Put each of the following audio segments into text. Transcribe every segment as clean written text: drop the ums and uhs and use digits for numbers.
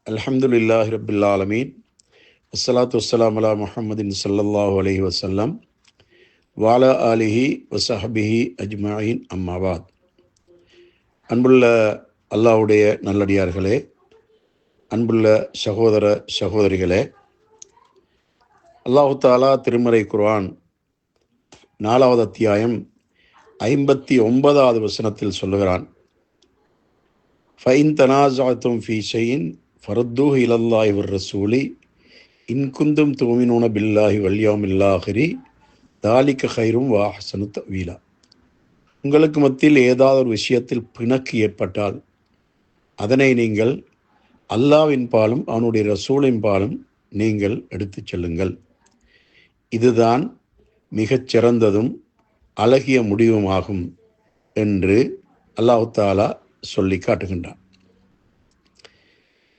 அல்ஹம்துலில்லாஹி ரப்பில் ஆலமீன். வஸ்ஸலாத்து வஸ்ஸலாமு அலா முஹம்மதின் ஸல்லல்லாஹு அலைஹி வஸல்லம் வஅலா ஆலிஹி வஸஹ்பிஹி அஜ்மஈன். அம்மா பாத். அன்புள்ள அல்லாஹ்வுடைய நல்லடியார்களே, அன்புள்ள சகோதர சகோதரிகளே, அல்லாஹு தஆலா திருமறை குர்ஆன் 4வது அத்தியாயம் 59வது வசனத்தில் சொல்லுகிறான், ஃபைன் தனாஸஅதும் ஃபீ ஷைஇன் ஃபரத்தூஹு இலல்லாஹி வர் ரசூலி இன் குந்தும் துமினூன பில்லாஹி வல் யௌமில் ஆகிரி தாலிக கைரும் வ அஹ்ஸனு தஅவீலா. உங்களுக்கு மத்தியில் ஏதாவது ஒரு விஷயத்தில் பிணக்கு ஏற்பட்டால் அதனை நீங்கள் அல்லாஹ்வின் பாலும் அவனுடைய ரசூலின் பாலும் நீங்கள் எடுத்துச் செல்லுங்கள். இதுதான் மிகச் சிறந்ததும் அழகிய முடிவுமாகும் என்று அல்லாஹ் தஆலா சொல்லி காட்டுகின்றான்.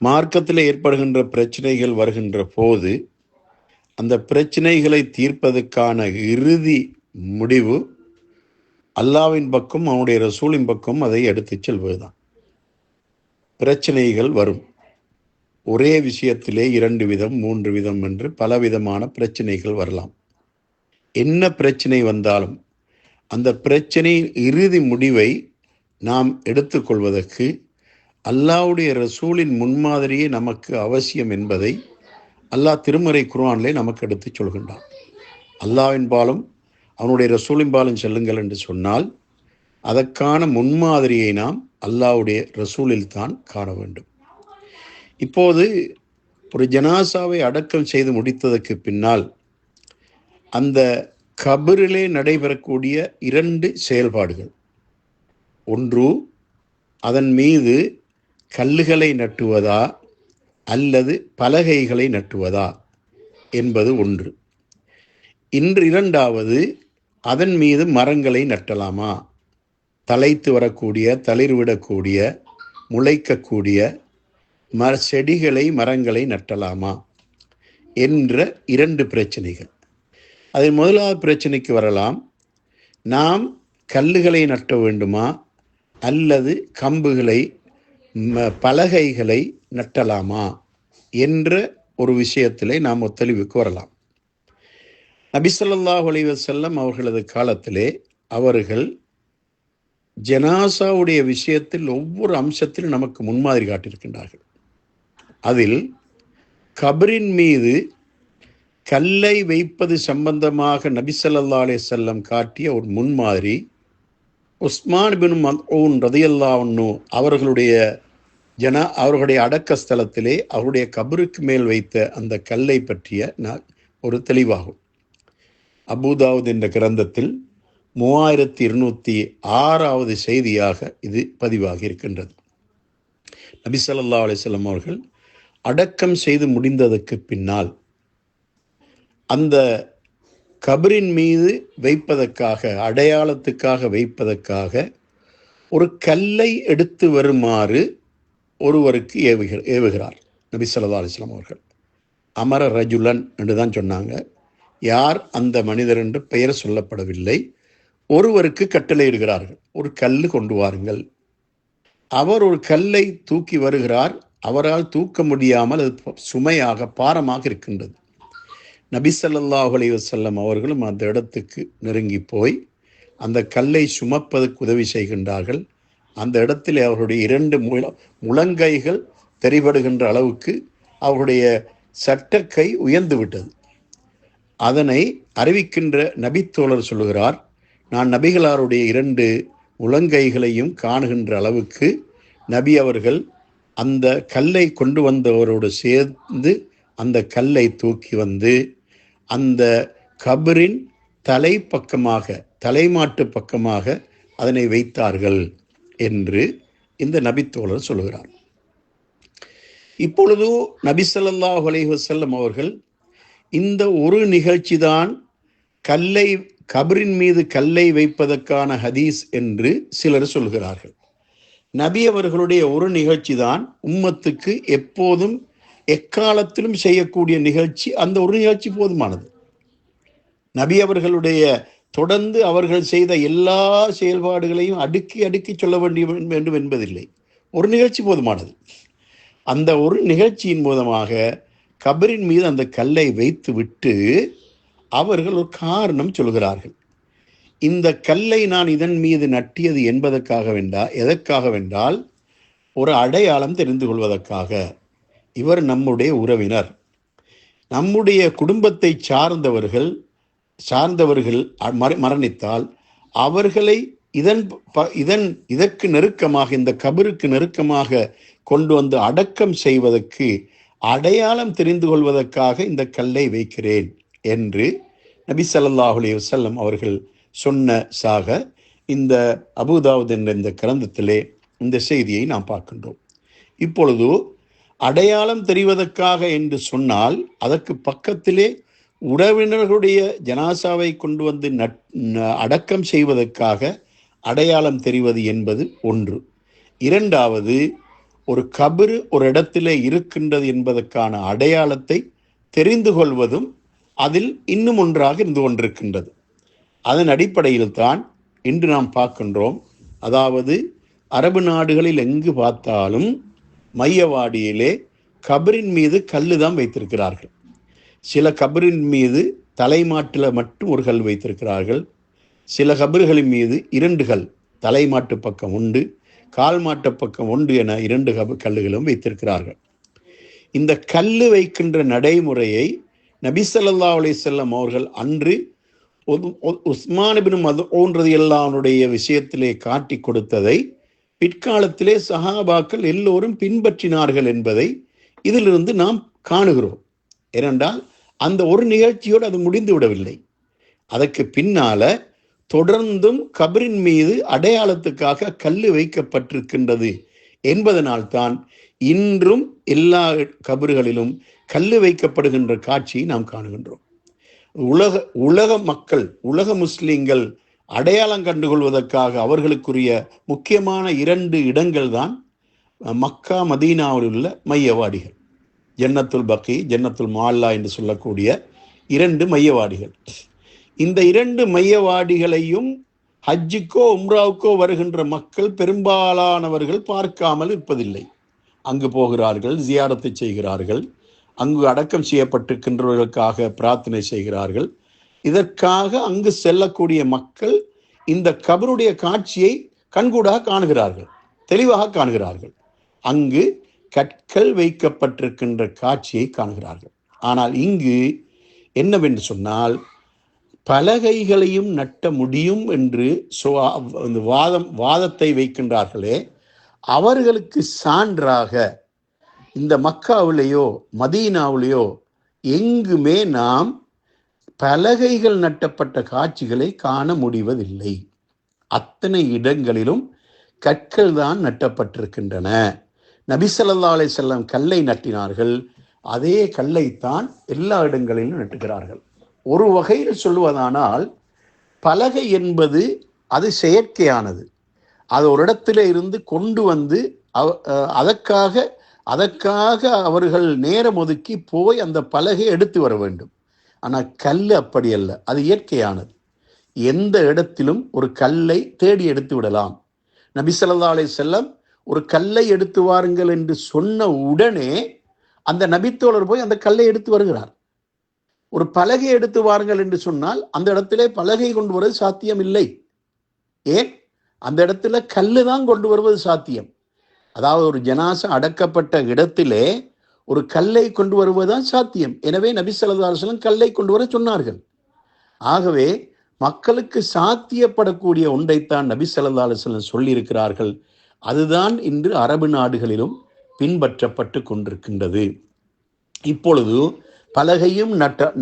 மார்க்கத்தில் ஏற்படுகின்ற பிரச்சனைகள் வருகின்ற போது அந்த பிரச்சனைகளை தீர்ப்பதற்கான இறுதி முடிவு அல்லாஹ்வின் பக்கம் அவனுடைய ரசூலின் பக்கம் அதை எடுத்துச் செல்வதுதான். பிரச்சனைகள் வரும். ஒரே விஷயத்திலே 2 விதம் 3 விதம் என்று பலவிதமான பிரச்சனைகள் வரலாம். என்ன பிரச்சனை வந்தாலும் அந்த பிரச்சனையின் இறுதி முடிவை நாம் எடுத்துக்கொள்வதற்கு அல்லாஹ்வுடைய ரசூலின் முன்மாதிரியே நமக்கு அவசியம் என்பதை அல்லாஹ் திருமறை குர்ஆனிலே நமக்கு எடுத்துச் சொல்கின்றான். அல்லாஹ்வின் பாலும் அவனுடைய ரசூலின் பாலும் செல்லுங்கள் என்று சொன்னால் அதற்கான முன்மாதிரியை நாம் அல்லாஹ்வுடைய ரசூலில் தான் காண வேண்டும். இப்போது ஒரு ஜனாசாவை அடக்கம் செய்து முடித்ததற்கு பின்னால் அந்த கபரிலே நடைபெறக்கூடிய 2 செயல்பாடுகள். ஒன்று, அதன் மீது கல்லுகளை நட்டுவதா அல்லது பலகைகளை நட்டுவதா என்பது ஒன்று. இரண்டாவது, அதன் மீது மரங்களை நட்டலாமா, தலைத்து வரக்கூடிய, தளிர்விடக்கூடிய, முளைக்கக்கூடிய செடிகளை மரங்களை நட்டலாமா என்ற 2 பிரச்சனைகள். அதில் முதலாவது பிரச்சனைக்கு வரலாம். நாம் கல்லுகளை நட்ட வேண்டுமா அல்லது கம்புகளை பலகைகளை நட்டலாமா என்ற ஒரு விஷயத்திலே நாம் ஒத்தளிவுக்கு வரலாம். நபி ஸல்லல்லாஹு அலைஹி வஸல்லம் அவர்களது காலத்திலே அவர்கள் ஜனாசாவுடைய விஷயத்தில் ஒவ்வொரு அம்சத்திலும் நமக்கு முன்மாதிரி காட்டியிருக்கின்றார்கள். அதில் கபரின் மீது கல்லை வைப்பது சம்பந்தமாக நபி ஸல்லல்லாஹு அலைஹி வஸல்லம் காட்டிய ஒரு முன்மாதிரி உஸ்மான் பின் மத்ஊன் ரலியல்லாஹு அன்ஹு அவர்களுடைய அடக்க ஸ்தலத்திலே அவருடைய கபருக்கு மேல் வைத்த அந்த கல்லை பற்றிய ஒரு தெளிவாகும். அபூதாவுத் என்ற கிரந்தத்தில் 3206வது செய்தியாக இது பதிவாகி இருக்கின்றது. நபி ஸல்லல்லாஹு அலைஹி வஸல்லம் அவர்கள் அடக்கம் செய்து முடிந்ததற்கு பின்னால் அந்த கபரின் மீது வைப்பதற்காக, அடையாளத்துக்காக வைப்பதற்காக ஒரு கல்லை எடுத்து வருமாறு ஒருவருக்கு ஏவுகிறார் நபி ஸல்லல்லாஹு அலைஹி வஸல்லம் அவர்கள். அமர ரஜுலன் என்று தான் சொன்னாங்க. யார் அந்த மனிதர் என்று பெயர் சொல்லப்படவில்லை. ஒருவருக்கு கட்டளையிடுகிறார்கள், ஒரு கல் கொண்டு வாருங்கள். அவர் ஒரு கல்லை தூக்கி வருகிறார். அவரால் தூக்க முடியாமல் அது சுமையாக, பாரமாக இருக்கின்றது. நபி ஸல்லல்லாஹு அலைஹி வஸல்லம் அவர்களும் அந்த இடத்துக்கு நெருங்கி போய் அந்த கல்லை சுமப்பதற்கு உதவி செய்கின்றார்கள். அந்த இடத்தில் அவருடைய 2 முழங்கைகள் தெரிபடுகின்ற அளவுக்கு அவருடைய சட்டக்கை உயர்ந்து விட்டது. அதனை அறிவிக்கின்ற நபித்தோழர் சொல்லுகிறார், நான் நபிகளாருடைய 2 முழங்கைகளையும் காணுகின்ற அளவுக்கு நபி அவர்கள் அந்த கல்லை கொண்டு வந்தவரோடு சேர்ந்து அந்த கல்லை தூக்கி வந்து அந்த கபரின் தலைமாட்டு பக்கமாக அதனை வைத்தார்கள் என்று இந்த நபித்தோழர் சொல்கிறார். இப்பொழுது நபி ஸல்லல்லாஹு அலைஹி வஸல்லம் அவர்கள் இந்த ஒரு நிகழ்ச்சி தான் கபரின் மீது கல்லை வைப்பதற்கான ஹதீஸ் என்று சிலர் சொல்கிறார்கள். நபி அவர்களுடைய ஒரு நிகழ்ச்சி தான் உம்மத்துக்கு எப்போதும் எக்காலத்திலும் செய்யக்கூடிய நிகழ்ச்சி. அந்த ஒரு நிகழ்ச்சி போதுமானது. நபி அவர்களுடைய தொடர்ந்து அவர்கள் செய்த எல்லா செயல்பாடுகளையும் அடுக்கி சொல்ல வேண்டும் என்பதில்லை. ஒரு நிகழ்ச்சி போதுமானது. அந்த ஒரு நிகழ்ச்சியின் மூலமாக கபரின் மீது அந்த கல்லை வைத்து விட்டு அவர்கள் ஒரு காரணம் சொல்கிறார்கள். இந்த கல்லை நான் இதன் மீது நட்டியது எதற்காக வென்றால் ஒரு அடையாளம் தெரிந்து கொள்வதற்காக. இவர் நம்முடைய உறவினர், நம்முடைய குடும்பத்தை சார்ந்தவர்கள் மரணித்தால் அவர்களை இதற்கு நெருக்கமாக, இந்த கபருக்கு நெருக்கமாக கொண்டு வந்து அடக்கம் செய்வதற்கு அடையாளம் தெரிந்து கொள்வதற்காக இந்த கல்லை வைக்கிறேன் என்று நபி ஸல்லல்லாஹு அலைஹி வஸல்லம் அவர்கள் சொன்ன இந்த அபூதாவுத் என்ற இந்த கிரந்தத்திலே இந்த செய்தியை நாம் பார்க்கின்றோம். இப்பொழுது அடையாளம் தெரிவதற்காக என்று சொன்னால் அதற்கு பக்கத்திலே உறவினர்களுடைய ஜனாசாவை கொண்டு வந்து அடக்கம் செய்வதற்காக அடையாளம் தெரிவது என்பது ஒன்று. இரண்டாவது, ஒரு கபரு ஒரு இடத்திலே இருக்கின்றது என்பதற்கான அடையாளத்தை தெரிந்து கொள்வதும் அதில் இன்னும் ஒன்றாக இருந்து கொண்டிருக்கின்றது. அதன் அடிப்படையில் தான் இன்று நாம் பார்க்கின்றோம். அதாவது அரபு நாடுகளில் எங்கு பார்த்தாலும் மையவாடியிலே கபரின் மீது கல்லு தான் வைத்திருக்கிறார்கள். சில கபரின் மீது தலைமாட்டில் மட்டும் ஒரு கல் வைத்திருக்கிறார்கள். சில கபர்களின் மீது 2 கல், தலைமாட்டு பக்கம் உண்டு, கால் மாட்டு பக்கம் உண்டு என 2 கல்லுகளும் வைத்திருக்கிறார்கள். இந்த கல்லு வைக்கின்ற நடைமுறையை நபி ஸல்லல்லாஹு அலைஹி வஸல்லம் அவர்கள் அன்று உஸ்மான் இப்னு மத்ஊன் ரலியல்லாஹு அன்ஹுடைய விஷயத்திலே காட்டி கொடுத்ததை பிற்காலத்திலே சஹாபாக்கள் எல்லோரும் பின்பற்றினார்கள் என்பதை இதிலிருந்து நாம் காணுகிறோம். ஏனென்றால் அந்த ஒரு நிகழ்ச்சியோடு அது முடிந்து விடவில்லை. அதற்கு பின்னால தொடர்ந்தும் கபரின் மீது அடையாளத்துக்காக கல்லு வைக்கப்பட்டிருக்கின்றது என்பதனால்தான் இன்றும் எல்லா கபறுகளிலும் கல்லு வைக்கப்படுகின்ற காட்சியை நாம் காணுகின்றோம். உலக மக்கள், உலக முஸ்லிம்கள் அடையாளம் கண்டுகொள்வதற்காக அவர்களுக்குரிய முக்கியமான 2 இடங்கள் தான் மக்கா மதீனாவில் உள்ள மையவாடிகள். ஜன்னத்துல் பக்கி, ஜன்னத்துல் முஅல்லா என்று சொல்லக்கூடிய 2 மையவாடிகள். இந்த 2 மையவாடிகளையும் ஹஜ்ஜுக்கோ உம்ராவுக்கோ வருகின்ற மக்கள் பெரும்பாலானவர்கள் பார்க்காமல் இருப்பதில்லை. அங்கு போகிறார்கள், ஜியாரத்தை செய்கிறார்கள், அங்கு அடக்கம் செய்யப்பட்டிருக்கின்றவர்களுக்காக பிரார்த்தனை செய்கிறார்கள். இதற்காக அங்கு செல்லக்கூடிய மக்கள் இந்த கபருடைய காட்சியை கண்கூடாக காணுகிறார்கள், தெளிவாக காணுகிறார்கள். அங்கு கற்கள் வைக்கப்பட்டிருக்கின்ற காட்சியை காணுகிறார்கள். ஆனால் இங்கு என்னவென்று சொன்னால், பலகைகளையும் நட்ட முடியும் என்று வாதத்தை வைக்கின்றார்களே, அவர்களுக்கு சான்றாக இந்த மக்காவிலேயோ மதீனாவிலேயோ எங்குமே நாம் பலகைகள் நட்டப்பட்ட காட்சிகளை காண முடிவதில்லை. அத்தனை இடங்களிலும் கற்கள் தான் நட்டப்பட்டிருக்கின்றன. நபி ஸல்லல்லாஹு அலைஹி வஸல்லம் கல்லை நட்டினார்கள், அதே கல்லைத்தான் எல்லா இடங்களிலும் நட்டுகிறார்கள். ஒரு வகையில் சொல்லுவதானால் பலகை என்பது அது செயற்கையானது. அது ஒரு இடத்துல இருந்து கொண்டு வந்து அதற்காக அவர்கள் நேரம் ஒதுக்கி போய் அந்த பலகையை எடுத்து வர வேண்டும். ஆனால் கல் அப்படி அல்ல, அது இயற்கையானது. எந்த இடத்திலும் ஒரு கல்லை தேடி எடுத்து விடலாம். நபி ஸல்லல்லாஹு அலைஹி வஸல்லம் ஒரு கல்லை எடுத்து வாருங்கள் என்று சொன்ன உடனே அந்த நபித்தோழர் போய் அந்த கல்லை எடுத்து வருகிறார். ஒரு பலகை எடுத்து வாருங்கள் என்று சொன்னால் அந்த இடத்திலே பலகை கொண்டு வருவது சாத்தியம் இல்லை. ஏன்? அந்த இடத்துல கல்லு தான் கொண்டு வருவது சாத்தியம். அதாவது ஒரு ஜனாசா அடக்கப்பட்ட இடத்திலே ஒரு கல்லை கொண்டு வருவதுதான் சாத்தியம். எனவே நபி ஸல்லல்லாஹு அலைஹி வஸல்லம் கல்லை கொண்டு வர சொன்னார்கள். ஆகவே மக்களுக்கு சாத்தியப்படக்கூடிய ஒன்றைத்தான் நபி ஸல்லல்லாஹு அலைஹி வஸல்லம் சொல்லியிருக்கிறார்கள். அதுதான் இன்று அரபு நாடுகளிலும் பின்பற்றப்பட்டு கொண்டிருக்கின்றது. இப்பொழுது பலகையும்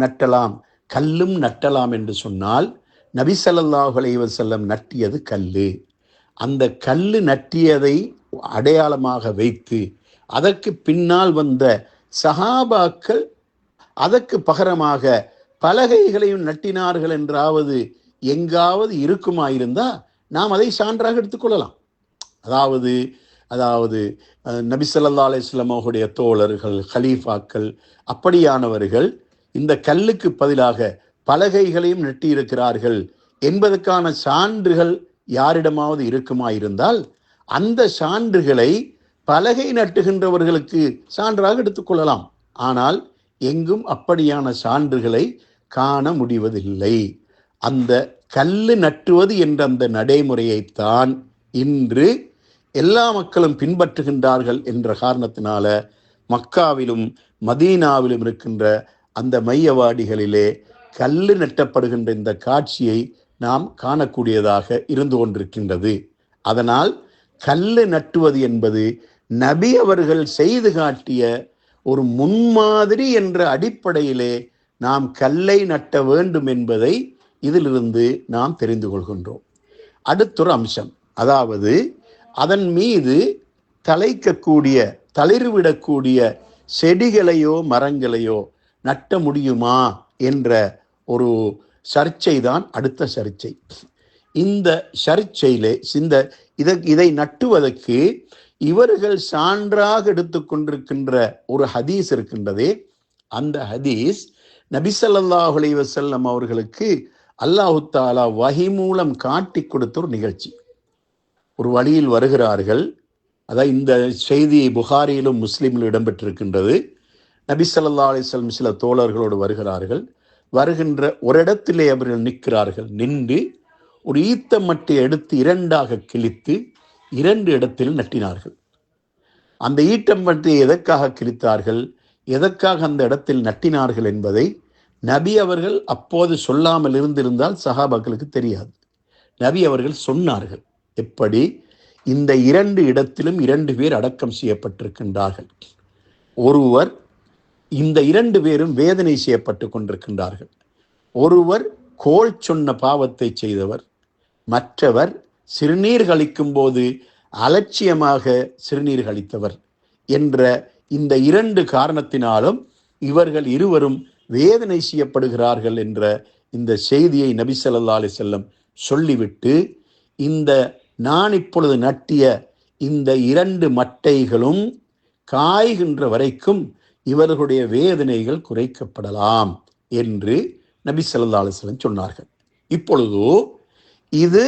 நட்டலாம், கல்லும் நட்டலாம் என்று சொன்னால் நபி ஸல்லல்லாஹு அலைஹி வஸல்லம் நட்டியது கல்லு. அந்த கல்லு நட்டியதை அடையாளமாக வைத்து அதற்கு பின்னால் வந்த சஹாபாக்கள் அதற்கு பகரமாக பலகைகளையும் நட்டினார்கள் என்றாவது எங்காவது இருக்குமாயிருந்தா நாம் அதை சான்றாக எடுத்துக்கொள்ளலாம். அதாவது நபி ஸல்லல்லாஹு அலைஹி வஸல்லம் அவருடைய தோழர்கள், கலீஃபாக்கள், அப்படியானவர்கள் இந்த கல்லுக்கு பதிலாக பலகைகளையும் நட்டியிருக்கிறார்கள் என்பதற்கான சான்றுகள் யாரிடமாவது இருக்குமாயிருந்தால் அந்த சான்றுகளை பலகை நட்டுகின்றவர்களுக்கு சான்றாக எடுத்துக்கொள்ளலாம். ஆனால் எங்கும் அப்படியான சான்றுகளை காண முடிவதில்லை. அந்த கல்லு நட்டுவது என்ற அந்த நடைமுறையைத்தான் இன்று எல்லா மக்களும் பின்பற்றுகின்றார்கள் என்ற காரணத்தினால மக்காவிலும் மதீனாவிலும் இருக்கின்ற அந்த மையவாடிகளிலே கல்லு நட்டப்படுகின்ற இந்த காட்சியை நாம் காணக்கூடியதாக இருந்து கொண்டிருக்கின்றது. அதனால் கல்லு நட்டுவது என்பது நபி அவர்கள் செய்து காட்டிய ஒரு முன்மாதிரி என்ற அடிப்படையிலே நாம் கல்லை நட்ட வேண்டும் என்பதை இதிலிருந்து நாம் தெரிந்து கொள்கின்றோம். அடுத்தொரு அம்சம், அதாவது அதன் மீது தலைக்கக்கூடிய தளிர்விடக்கூடிய செடிகளையோ மரங்களையோ நட்ட முடியுமா என்ற ஒரு சர்ச்சை தான் அடுத்த சர்ச்சை. இந்த சர்ச்சையிலே இதை நட்டுவதற்கு இவர்கள் சான்றாக எடுத்துக்கொண்டிருக்கின்ற ஒரு ஹதீஸ் இருக்கின்றதே, அந்த ஹதீஸ் நபி ஸல்லல்லாஹு அலைஹி வஸல்லம் அவர்களுக்கு அல்லாஹு தஆலா வஹி மூலம் காட்டி கொடுத்த ஒரு நிகழ்ச்சி. ஒரு வழியில் வருகிறார்கள். அதாவது இந்த செய்தி புகாரியிலும் முஸ்லிமிலும் இடம்பெற்றிருக்கின்றது. நபி ஸல்லல்லாஹு அலைஹி வஸல்லம் சில தோழர்களோடு வருகிறார்கள். வருகின்ற ஒரு இடத்திலே அவர்கள் நிற்கிறார்கள். நின்று ஒரு ஈத்தமட்டை எடுத்து இரண்டாக கிழித்து 2 இடத்தில் நட்டினார்கள். அந்த ஈட்டமட்டையை எதற்காக கிழித்தார்கள், எதற்காக அந்த இடத்தில் நட்டினார்கள் என்பதை நபி அவர்கள் அப்போது சொல்லாமல் இருந்திருந்தால் சஹாபாக்களுக்கு தெரியாது. நபி அவர்கள் சொன்னார்கள். எப்படி? இந்த 2 இடத்திலும் 2 பேர் அடக்கம் செய்யப்பட்டிருக்கின்றார்கள். ஒருவர், இந்த 2 பேரும் வேதனை செய்யப்பட்டு கொண்டிருக்கின்றார்கள். ஒருவர் கோள் சொன்ன பாவத்தை செய்தவர், மற்றவர் சிறுநீர் கழிக்கும் போது அலட்சியமாக சிறுநீர் கழித்தவர் என்ற இந்த 2 காரணத்தினாலும் இவர்கள் இருவரும் வேதனை செய்யப்படுகிறார்கள் என்ற இந்த செய்தியை நபி ஸல்லல்லாஹு அலைஹி வஸல்லம் சொல்லிவிட்டு, இந்த நான் இப்பொழுது நட்டிய இந்த 2 மட்டைகளும் காய்கின்ற வரைக்கும் இவர்களுடைய வேதனைகள் குறைக்கப்படலாம் என்று நபி ஸல்லல்லாஹு அலைஹி வஸல்லம் சொன்னார்கள். இப்பொழுது இது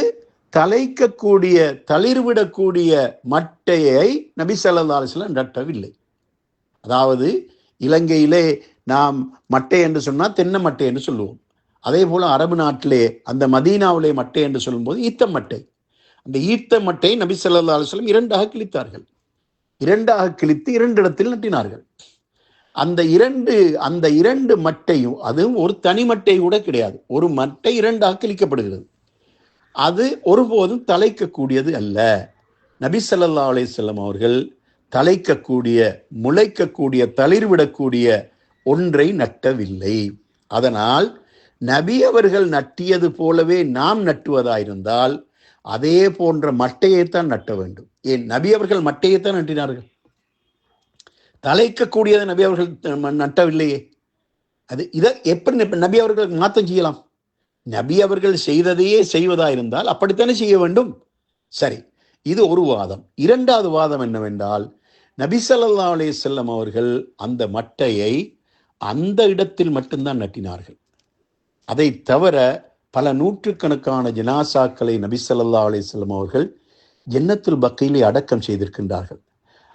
தலைக்கக்கூடிய தளிர்விடக்கூடிய மட்டையை நபி ஸல்லல்லாஹு அலைஹி வஸல்லம் நட்டவில்லை. அதாவது இலங்கையிலே நாம் மட்டை என்று சொன்னால் தென்னை மட்டை என்று சொல்லுவோம். அதே போல அரபு நாட்டிலே அந்த மதீனாவிலே மட்டை என்று சொல்லும்போது ஈத்த மட்டை. அந்த ஈத்த மட்டை நபி ஸல்லல்லாஹு அலைஹி வஸல்லம் 2ஆக கிழித்தார்கள். 2ஆக கிழித்து 2 இடத்தில் நட்டினார்கள். அந்த இரண்டு மட்டையும், அதுவும் ஒரு தனி மட்டை கூட கிடையாது, ஒரு மட்டை 2ஆக கிழிக்கப்படுகிறது. அது ஒருபோதும் தலைக்கக்கூடியது அல்ல. நபி ஸல்லல்லாஹு அலைஹி வஸல்லம் அவர்கள் தலைக்கக்கூடிய, முளைக்கக்கூடிய, தளிர்விடக்கூடிய ஒன்றை நட்டவில்லை. அதனால் நபி அவர்கள் நட்டியது போலவே நாம் நட்டுவதாயிருந்தால் அதே போன்ற மட்டையைத்தான் நட்ட வேண்டும். ஏன்? நபி அவர்கள் மட்டையைத்தான் நட்டினார்கள், தலைக்கக்கூடியதை நபி அவர்கள் நட்டவில்லையே. இதை எப்படி நபி அவர்கள் மாற்றம் செய்யலாம்? நபி அவர்கள் செய்ததையே செய்வதாயிருந்தால் அப்படித்தானே செய்ய வேண்டும். சரி, இது ஒரு வாதம். 2வது வாதம் என்னவென்றால், நபி ஸல்லல்லாஹு அலைஹி வஸல்லம் அவர்கள் அந்த மட்டையை அந்த இடத்தில் மட்டும்தான் நட்டினார்கள். அதை தவிர பல நூற்றுக்கணக்கான ஜனாசாக்களை நபி ஸல்லல்லாஹு அலைஹி வஸல்லம் அவர்கள் ஜன்னத்துல் பக்கீலே அடக்கம் செய்திருக்கின்றார்கள்.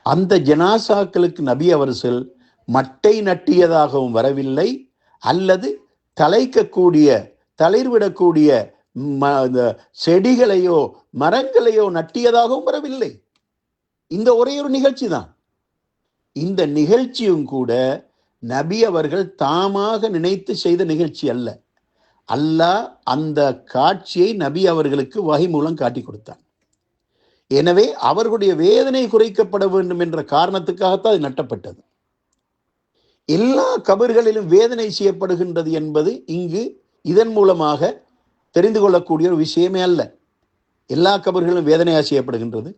அந்த ஜனாசாக்களுக்கு நபி அவர்கள் மட்டை நட்டியதாகவும் வரவில்லை, அல்லது தலைக்கக்கூடிய தளிர்விடக்கூடிய செடிகளையோ மரங்களையோ நட்டியதாகவும் வரவில்லை. இந்த ஒரே ஒரு நிகழ்ச்சி தான். இந்த நிகழ்ச்சியும் கூட நபி அவர்கள் தாமாக நினைத்து செய்த நிகழ்ச்சி அல்ல. அல்லாஹ் அந்த காட்சியை நபி அவர்களுக்கு வஹி மூலம் காட்டி கொடுத்தார். எனவே அவர்களுடைய வேதனை குறைக்கப்பட வேண்டும் என்ற காரணத்துக்காகத்தான் அது நட்டப்பட்டது. எல்லா கபர்களிலும் வேதனை செய்யப்படுகின்றது என்பது இங்கு இதன் மூலமாக தெரிந்து கொள்ளக்கூடிய ஒரு விஷயமே அல்ல. எல்லா கபர்களும் வேதனையாக செய்யப்படுகின்றது,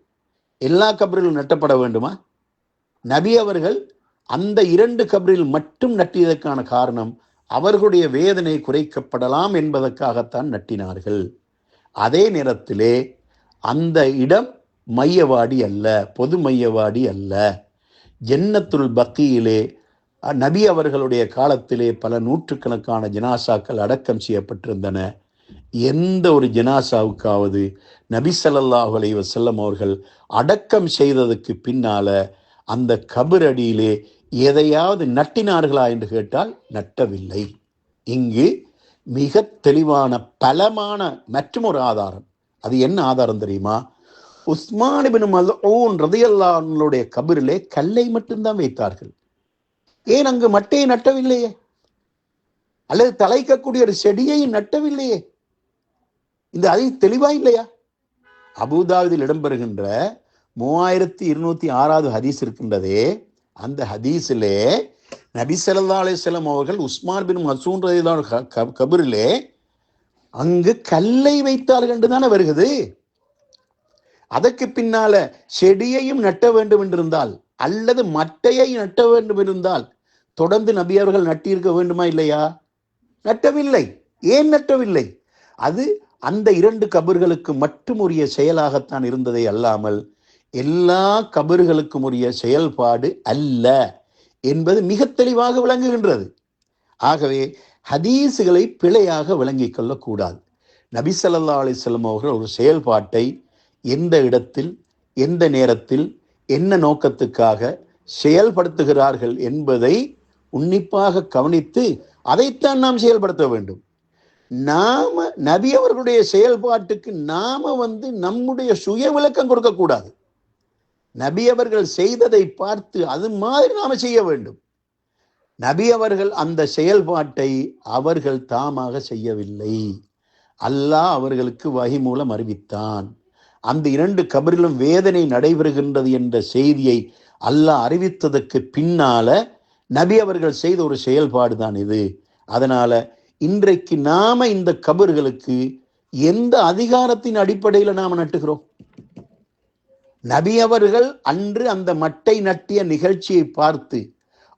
எல்லா கபர்களும் நட்டப்பட வேண்டுமா? நபி அவர்கள் அந்த 2 கபரில் மட்டும் நட்டியதற்கான காரணம் அவர்களுடைய வேதனை குறைக்கப்படலாம் என்பதற்காகத்தான் நட்டினார்கள். அதே நேரத்திலே அந்த இடம் மையவாடி அல்ல, பொது மையவாடி அல்ல. ஜன்னத்துல் பக்கீலே நபி அவர்களுடைய காலத்திலே பல நூற்றுக்கணக்கான ஜனாசாக்கள் அடக்கம் செய்யப்பட்டிருந்தன. எந்த ஒரு ஜனாசாவுக்காவது நபி ஸல்லல்லாஹு அலைஹி வஸல்லம் அவர்கள் அடக்கம் செய்ததுக்கு பின்னால அந்த கபர் அடியிலே எதையாவது நட்டினார்களா என்று கேட்டால் நட்டவில்லை. இங்கு மிக தெளிவான பலமான மற்றொரு ஆதாரம். அது என்ன ஆதாரம் தெரியுமா? உஸ்மான் இப்னு மல்ஊன் ரலியல்லாஹு அன்ஹுடைய கபரிலே கல்லை மட்டும்தான் வைத்தார்கள். ஏன் அங்கு மட்டையை நட்டவில்லையே? அல்லது தலைக்கக்கூடிய ஒரு செடியை நட்டவில்லையே? இந்த அது தெளிவா இல்லையா? அபூதாவுதில் இடம்பெறுகின்ற 3206 ஹதீஸ் இருக்கின்றதே, அந்த ஹதீஸிலே நபி ஸல்லல்லாஹு அலைஹி வஸல்லம் அவர்கள் உஸ்மான் பின் மஸ்ஊன் ரலியல்லாஹு அன்ஹு கபரிலே அங்கு கல்லை வைத்தார்கள் என்று தானே வருகிறது. அதற்கு பின்னால செடியையும் நட்ட வேண்டும் என்றிருந்தால் அல்லது மட்டையை நட்ட வேண்டும் இருந்தால் தொடர்ந்து நபி அவர்கள் நட்டிருக்க வேண்டுமா இல்லையா? நட்டவில்லை. ஏன் நட்டவில்லை? அது அந்த 2 கபர்களுக்கு மட்டும் உரிய செயலாகத்தான் இருந்ததை அல்லாமல் எல்லா கபர்களுக்கும் உரிய செயல்பாடு அல்ல என்பது மிக தெளிவாக விளங்குகின்றது. ஆகவே ஹதீஸுகளை பிழையாக விளங்கிக் கொள்ளக்கூடாது. நபி ஸல்லல்லாஹு அலைஹி வஸல்லம் அவர்கள் ஒரு செயல்பாட்டை எந்த இடத்தில் எந்த நேரத்தில் என்ன நோக்கத்துக்காக செயல்படுத்துகிறார்கள் என்பதை உன்னிப்பாக கவனித்து அதைத்தான் நாம் செயல்படுத்த வேண்டும். நாம நபி அவர்களுடைய செயல்பாட்டுக்கு நாம நம்முடைய சுய விளக்கம் கொடுக்கக்கூடாது. நபி அவர்கள் செய்ததை பார்த்து அது மாதிரி நாம செய்ய வேண்டும். நபி அவர்கள் அந்த செயல்பாட்டை அவர்கள் தாமாக செய்யவில்லை. அல்லாஹ் அவர்களுக்கு வஹி மூலம் அறிவித்தான். அந்த 2 கபரிலும் வேதனை நடைபெறுகின்றது என்ற செய்தியை அல்லாஹ் அறிவித்ததற்கு பின்னால நபி அவர்கள் செய்த ஒரு செயல்பாடு தான் இது. அதனால இன்றைக்கு நாம இந்த கபர்களுக்கு எந்த அதிகாரத்தின் அடிப்படையில் நாம நட்டுகிறோம்? நபி அவர்கள் அன்று அந்த மட்டை நட்டிய நிகழ்ச்சியை பார்த்து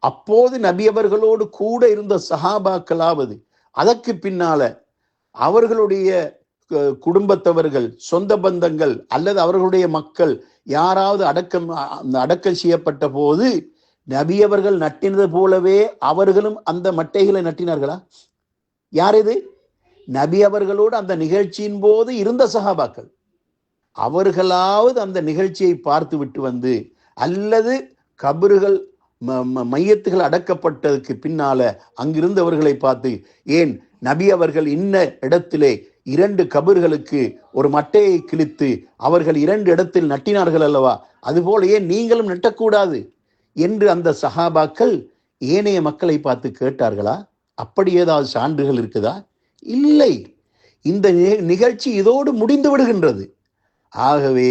அப்போது நபி அவர்களோடு கூட இருந்த சஹாபாக்களாவது அதற்கு பின்னால அவர்களுடைய குடும்பத்தவர்கள், சொந்த பந்தங்கள் அல்லது அவர்களுடைய மக்கள் யாராவது அடக்கம் செய்யப்பட்ட போது நபி அவர்கள் நட்டினது போலவே அவர்களும் அந்த மட்டைகளை நட்டினார்களா? யார் இது? நபி அவர்களோடு அந்த நிகழ்ச்சியின் போது இருந்த சஹாபாக்கள். அவர்களாவது அந்த நிகழ்ச்சியை பார்த்து விட்டு அல்லது கபறுகள் மையத்துகள் அடக்கப்பட்டதுக்கு பின்னால அங்கிருந்தவர்களை பார்த்து, ஏன் நபி அவர்கள் இன்ன இடத்திலே 2 கபர்களுக்கு ஒரு மட்டையை கிழித்து அவர்கள் 2 இடத்தில் நட்டினார்கள் அல்லவா, அதுபோல ஏன் நீங்களும் நட்டக்கூடாது என்று அந்த சஹாபாக்கள் ஏனைய மக்களை பார்த்து கேட்டார்களா? அப்படி ஏதாவது சான்றுகள் இருக்குதா? இல்லை. இந்த நிகழ்ச்சி இதோடு முடிந்து விடுகின்றது. ஆகவே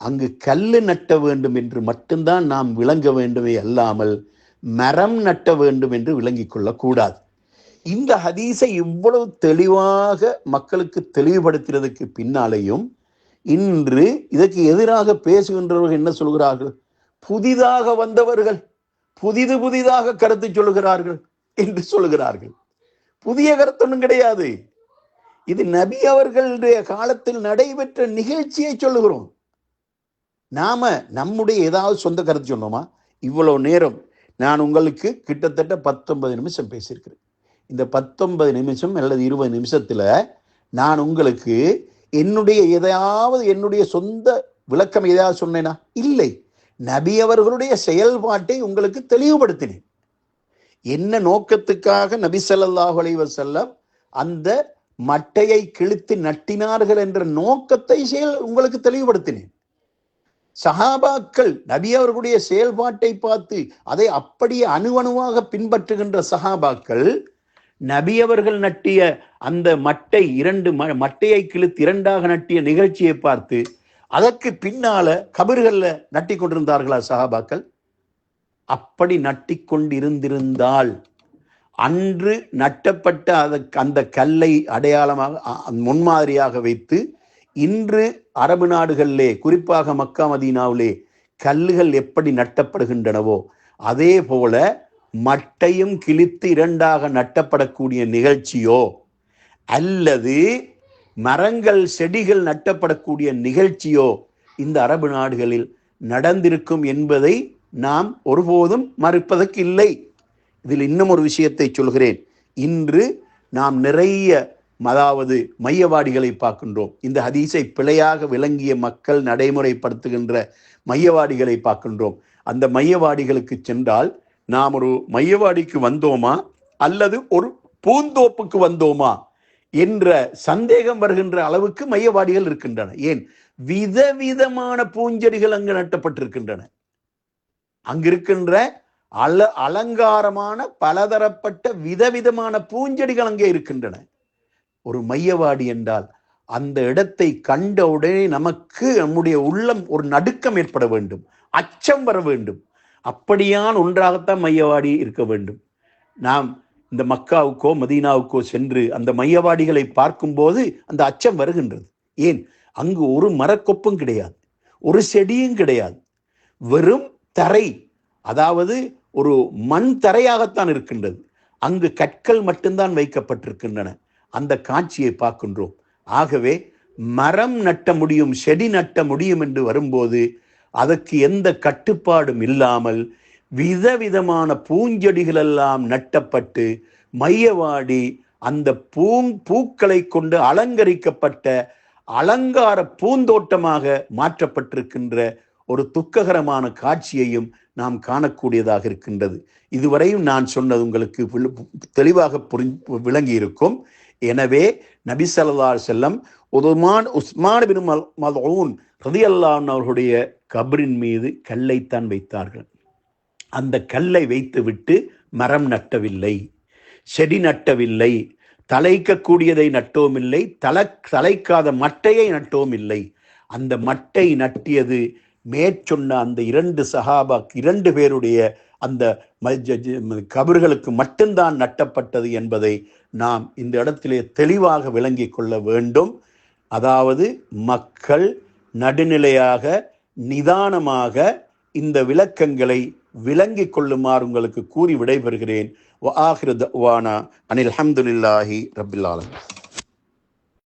அங்கு கல்லு நட்ட வேண்டும் என்று மட்டும்தான் நாம் விளங்க வேண்டுமே அல்லாமல் மரம் நட்ட வேண்டும் என்று விளங்கிக் கொள்ளக்கூடாது. இந்த ஹதீஸை இவ்வளவு தெளிவாக மக்களுக்கு தெளிவுபடுத்துறதுக்கு பின்னாலேயும் இன்று இதற்கு எதிராக பேசுகின்றவர்கள் என்ன சொல்கிறார்கள்? புதிதாக வந்தவர்கள் புதிதாக கருத்து சொல்கிறார்கள் என்று சொல்கிறார்கள். புதிய கருத்தொன்னும் கிடையாது. இது நபி அவர்களுடைய காலத்தில் நடைபெற்ற நிகழ்ச்சியை சொல்லுகிறோம். நாம நம்முடைய ஏதாவது சொந்த கருத்து சொன்னோமா? இவ்வளவு நேரம் நான் உங்களுக்கு கிட்டத்தட்ட 19 நிமிஷம் பேசியிருக்கிறேன். இந்த 19 நிமிஷம் அல்லது 20 நிமிஷத்துல நான் உங்களுக்கு என்னுடைய சொந்த விளக்கம் ஏதாவது சொன்னேனா? இல்லை. நபி அவர்களுடைய செயல்பாட்டை உங்களுக்கு தெளிவுபடுத்தினேன். என்ன நோக்கத்துக்காக நபி ஸல்லல்லாஹு அலைஹி வஸல்லம் அந்த மட்டையை கிழித்து நட்டினார்கள் என்ற நோக்கத்தை உங்களுக்கு தெளிவுபடுத்தினேன். சஹாபாக்கள் நபி அவர்களுடைய செயல்பாட்டை பார்த்து அதை அப்படியே அணுவணுவாக பின்பற்றுகின்ற சஹாபாக்கள் நபி அவர்கள் நட்டிய அந்த மட்டையை கிழித்து 2ஆக நட்டிய நிகழ்ச்சியை பார்த்து அதற்கு பின்னால கபர்கள்ல நட்டி கொண்டிருந்தார்களா சஹாபாக்கள்? அப்படி நட்டி கொண்டிருந்திருந்தால் அன்று நட்டப்பட்ட அந்த கல்லை அடையாளமாக முன்மாதிரியாக வைத்து இன்று அரபு நாடுகளிலே குறிப்பாக மக்கா மதீனாவிலே கல்லுகள் எப்படி நட்டப்படுகின்றனவோ அதே போல மட்டையும் கிழித்து 2ஆக நட்டப்படக்கூடிய நிகழ்ச்சியோ அல்லது மரங்கள் செடிகள் நட்டப்படக்கூடிய நிகழ்ச்சியோ இந்த அரபு நாடுகளில் நடந்திருக்கும் என்பதை நாம் ஒருபோதும் மறுப்பதற்கு இல்லை. இதில் இன்னும் ஒரு விஷயத்தை சொல்கிறேன். இன்று நாம் நிறைய அதாவது மையவாடிகளை பார்க்கின்றோம். இந்த ஹதீஸை பிழையாக விளங்கிய மக்கள் நடைமுறைப்படுத்துகின்ற மையவாடிகளை பார்க்கின்றோம். அந்த மையவாடிகளுக்கு சென்றால் நாம் ஒரு மையவாடிக்கு வந்தோமா அல்லது ஒரு பூந்தோப்புக்கு வந்தோமா என்ற சந்தேகம் வருகின்ற அளவுக்கு மையவாடிகள் இருக்கின்றன. ஏன்? விதவிதமான பூஞ்செடிகள் அங்கு நட்டப்பட்டிருக்கின்றன. அங்கிருக்கின்ற அலங்காரமான பலதரப்பட்ட விதவிதமான பூஞ்செடிகள் அங்கே இருக்கின்றன. ஒரு மையவாடி என்றால் அந்த இடத்தை கண்ட உடனே நமக்கு நம்முடைய உள்ளம் ஒரு நடுக்கம் ஏற்பட வேண்டும், அச்சம் வர வேண்டும். அப்படியான ஒன்றாகத்தான் மையவாடி இருக்க வேண்டும். நாம் இந்த மக்காவுக்கோ மதீனாவுக்கோ சென்று அந்த மையவாடிகளை பார்க்கும்போது அந்த அச்சம் வருகின்றது. ஏன்? அங்கு ஒரு மரக்கொப்பும் கிடையாது, ஒரு செடியும் கிடையாது, வெறும் தரை, அதாவது ஒரு மண் தரையாகத்தான் இருக்கின்றது. அங்கு கற்கள் மட்டும்தான் வைக்கப்பட்டிருக்கின்றன. அந்த காட்சியை பார்க்கின்றோம். ஆகவே மரம் நட்ட முடியும், செடி நட்ட முடியும் என்று வரும்போது அதற்கு எந்த கட்டுப்பாடும் இல்லாமல் விதவிதமான பூஞ்செடிகள் எல்லாம் நட்டப்பட்டு மையவாடி அந்த பூக்களை கொண்டு அலங்கரிக்கப்பட்ட அலங்கார பூந்தோட்டமாக மாற்றப்பட்டிருக்கின்ற ஒரு துக்ககரமான காட்சியையும் நாம் காணக்கூடியதாக இருக்கின்றது. இதுவரையும் நான் சொன்னது உங்களுக்கு தெளிவாக விளங்கி இருக்கும். எனவே நபி ஸல்லல்லாஹு அலைஹி வஸல்லம் உஸ்மான் பின் மல்ஊன் ரலியல்லாஹு அன்ஹு அவர்களுடைய கபரின் மீது கல்லைத்தான் வைத்தார்கள். அந்த கல்லை வைத்து விட்டு மரம் நட்டவில்லை, செடி நட்டவில்லை, தலைக்கக்கூடியதை நட்டோம் இல்லை, தலைக்காத மட்டையை நட்டோம் இல்லை. அந்த மட்டை நட்டியது மேற்சொன்ன அந்த 2 சஹாபா 2 பேருடைய அந்த கபர்களுக்கு மட்டும்தான் நட்டப்பட்டது என்பதை நாம் இந்த இடத்திலே தெளிவாக விளங்கி கொள்ள வேண்டும். அதாவது மக்கள் நடுநிலையாக நிதானமாக இந்த விளக்கங்களை விளங்கி கொள்ளுமாறு உங்களுக்கு கூறி விடைபெறுகிறேன். வஆகிரு தஅவானா அனில் ஹம்துலில்லாஹி ரப்பில் ஆலமீன்.